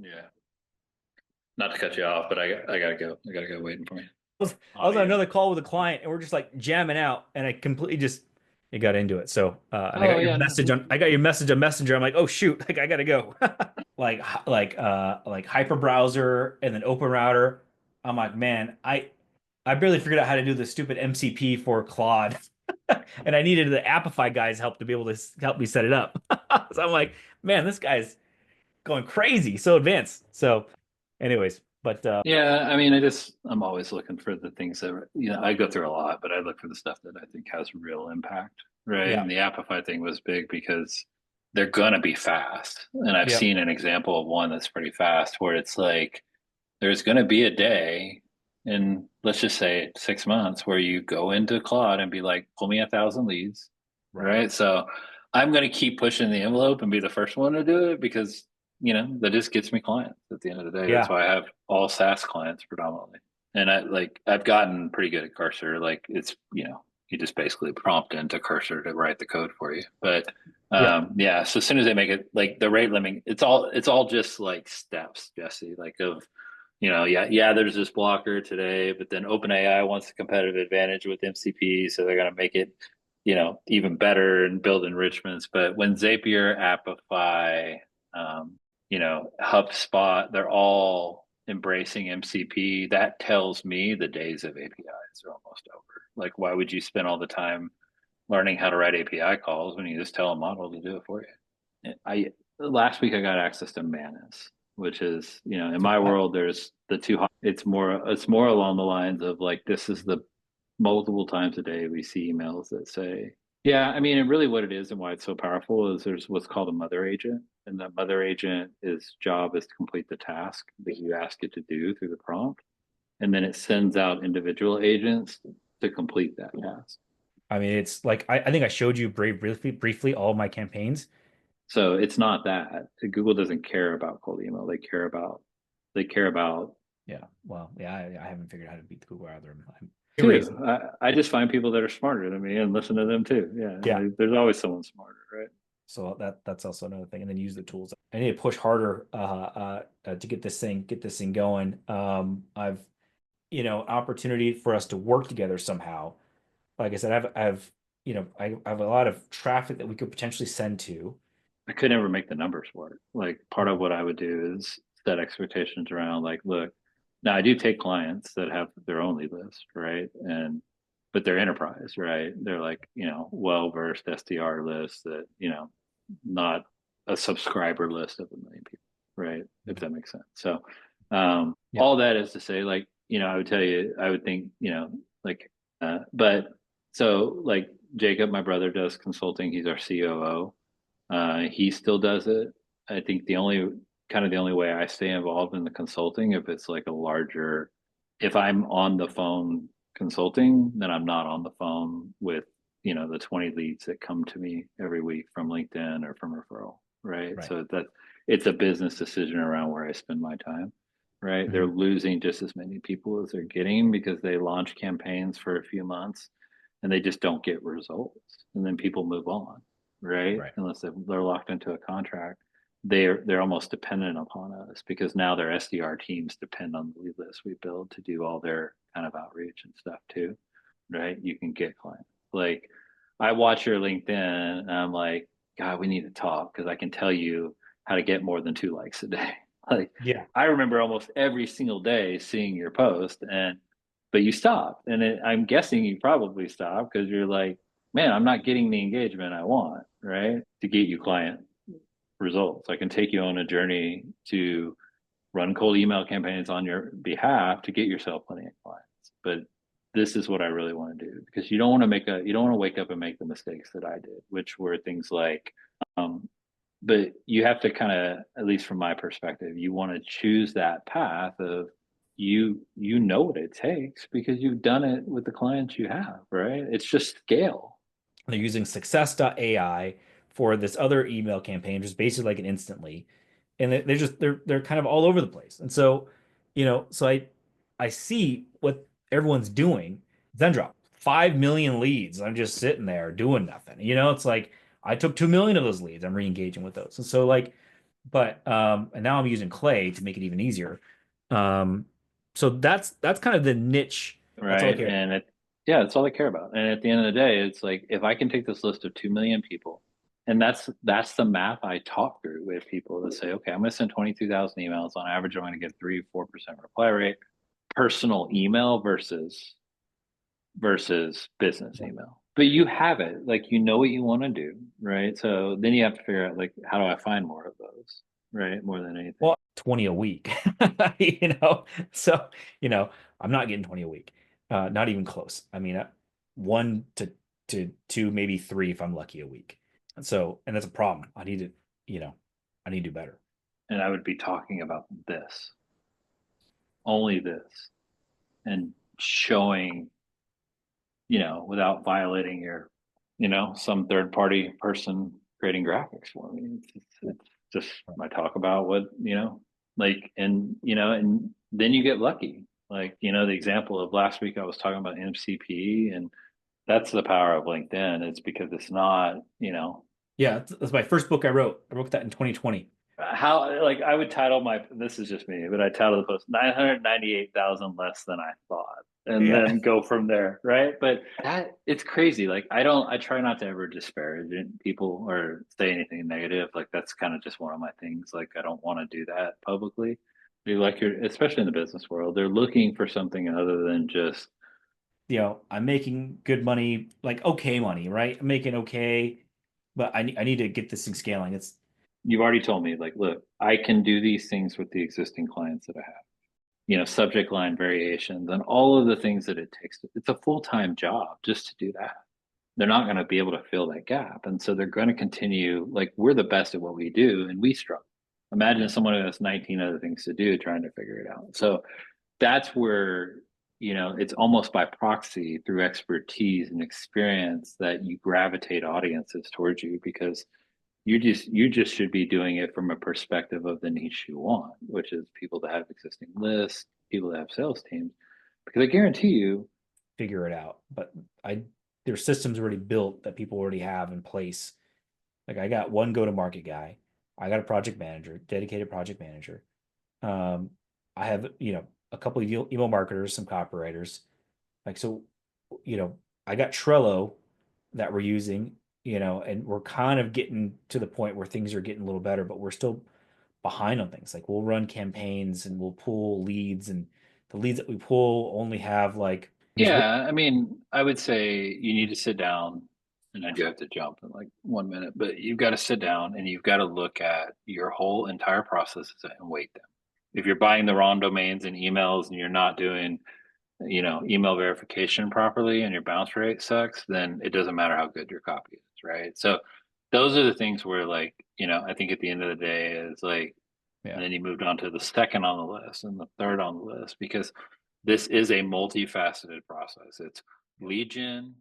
Yeah. Not to cut you off, but I gotta go. I gotta go waiting for me. I Oh was on yeah. another call with a client and we're just like jamming out and I completely just it got into it. So and I got Oh your yeah. message on Messenger. I'm like, oh shoot, like I gotta go. Like hyper browser and then open router. I'm like, man, I barely figured out how to do the stupid MCP for Claude. And I needed the Appify guys help to be able to help me set it up. So I'm like, man, this guy's going crazy, so advanced. So anyways, but Yeah, I mean, I'm always looking for the things that, I go through a lot, but I look for the stuff that I think has real impact, right? yeah, And the Appify thing was big because they're gonna be fast. And I've yeah, seen an example of one that's pretty fast where it's like there's gonna be a day in, let's just say 6 months, where you go into Claude and be like, pull me 1,000 leads, right. right? So I'm gonna keep pushing the envelope and be the first one to do it because that just gets me clients at the end of the day. That's Yeah. why I have all SaaS clients predominantly. And I've gotten pretty good at Cursor. Like it's, you just basically prompt into Cursor to write the code for you. But Yeah. yeah, so as soon as they make it like the rate limiting, it's all just like steps, Jesse, like of yeah, there's this blocker today, but then OpenAI wants a competitive advantage with MCP, so they're going to make it, even better and build enrichments. But when Zapier, Appify, HubSpot, they're all embracing MCP. That tells me the days of APIs are almost over. Like, why would you spend all the time learning how to write API calls when you just tell a model to do it for you? I Last week I got access to Manus, which is, in To my what? world, there's the two. It's more along the lines of like this is the multiple times a day we see emails that say, yeah, I mean, and really what it is and why it's so powerful is there's what's called a mother agent, and the mother agent is job is to complete the task that you ask it to do through the prompt, and then it sends out individual agents to complete that task. I mean, it's like I think I showed you briefly all of my campaigns. So it's not that Google doesn't care about cold email. They care about Yeah. Well, yeah, I haven't figured out how to beat the Google algorithm. I'm too. lazy. I just find people that are smarter than me and listen to them too. Yeah, Yeah. there's always someone smarter, right? So that's also another thing. And then use the tools. I need to push harder to get this thing going. I've opportunity for us to work together somehow. Like I said, I have a lot of traffic that we could potentially send to. I could never make the numbers work. Like part of what I would do is set expectations around like, look, now I do take clients that have their only list, right? But they're enterprise, right? They're like, well versed SDR list that, not a subscriber list of 1 million people, right? If that makes sense. So Yeah. all that is to say, like, I would tell you, I would think, like, but so like Jacob, my brother does consulting. He's our COO. He still does it. I think the only way I stay involved in the consulting, if it's like if I'm on the phone consulting, then I'm not on the phone with, the 20 leads that come to me every week from LinkedIn or from referral, right? Right. So that it's a business decision around where I spend my time, right? They're Mhm. losing just as many people as they're getting because they launch campaigns for a few months and they just don't get results. And then people move on, right? Right. Unless they're locked into a contract, they're almost dependent upon us because now their SDR teams depend on the lead list we build to do all their kind of outreach and stuff too, right? You can get clients. Like I watch your LinkedIn and I'm like, God, we need to talk because I can tell you how to get more than 2 likes a day. Like Yeah. I remember almost every single day seeing your post but you stopped. And I'm guessing you probably stopped because you're like, man, I'm not getting the engagement I want, right? To get you client results. I can take you on a journey to run cold email campaigns on your behalf to get yourself plenty of clients. But this is what I really want to do because you don't want to wake up and make the mistakes that I did, which were things like, um, but you have to kind of, at least from my perspective, you want to choose that path of you know what it takes because you've done it with the clients you have, right? It's just scale. They're using success.ai for this other email campaign, just basically like an instantly. And they're kind of all over the place. And so, so I see what everyone's doing. Then drop 5 million leads. I'm just sitting there doing nothing. It's like I took 2 million of those leads. I'm re-engaging with those. And so like But and now I'm using Clay to make it even easier. Um, so that's kind of the niche. That's all I right? care. And yeah, that's all I care about. And at the end of the day, it's like if I can take this list of 2 million people, and that's the math I talk through with people to say, okay, I'm going to send 22,000 emails. On average, I'm going to get 3 4% reply rate. Personal email versus business email. But you have it, like you know what you want to do, right? So then you have to figure out like how do I find more of those, right? More than anything. Well, 20 a week, you know. So, you know, I'm not getting 20 a week. Not even close. I mean, one to two, maybe three if I'm lucky a week. So, and that's a problem. I need to, you know, I need to do better. And I would be talking about this, only this, and showing, without violating some third party person creating graphics for me. It's just I talk about what, like, and then you get lucky. Like, the example of last week, I was talking about MCP, and that's the power of LinkedIn. It's because it's not, Yeah, that's my first book I wrote. I wrote that in 2020. how, like, I would title this is just me, but I title the post 998,000 less than I thought, and Yeah. then go from there, right? But it's crazy. Like, I try not to ever disparage people or say anything negative. Like, that's kind of just one of my things. Like, I don't want to do that publicly. Like, especially in the business world, they're looking for something other than just, I'm making good money, like okay money, right? I'm making okay, but I need to get this thing scaling. It's you've already told me, like, look, I can do these things with the existing clients that I have. Subject line variations and all of the things that it takes. It's a full-time job just to do that. They're not going to be able to fill that gap. And so they're going to continue, like, we're the best at what we do and we struggle. Imagine yeah, someone who has 19 other things to do trying to figure it out. So that's where, it's almost by proxy through expertise and experience that you gravitate audiences towards you, because you just should be doing it from a perspective of the niche you want, which is people that have existing lists, people that have sales teams. Because I guarantee you, figure it out. But I there's systems already built that people already have in place. Like I got one go-to-market guy. I got a project manager, dedicated project manager. Um, I have, a couple of email marketers, some copywriters. Like so, I got Trello that we're using, and we're kind of getting to the point where things are getting a little better, but we're still behind on things. Like we'll run campaigns and we'll pull leads, and the leads that we pull only have like there's one. yeah, I mean, I would say you need to sit down, and I do have to jump in like 1 minute, but you've got to sit down and you've got to look at your whole entire processes and weight them. If you're buying the wrong domains and emails and you're not doing, email verification properly and your bounce rate sucks, then it doesn't matter how good your copy is, right? So those are the things where, like, I think at the end of the day is like, and Yeah. then you moved on to the second on the list and the third on the list, because this is a multifaceted process. It's lead gen,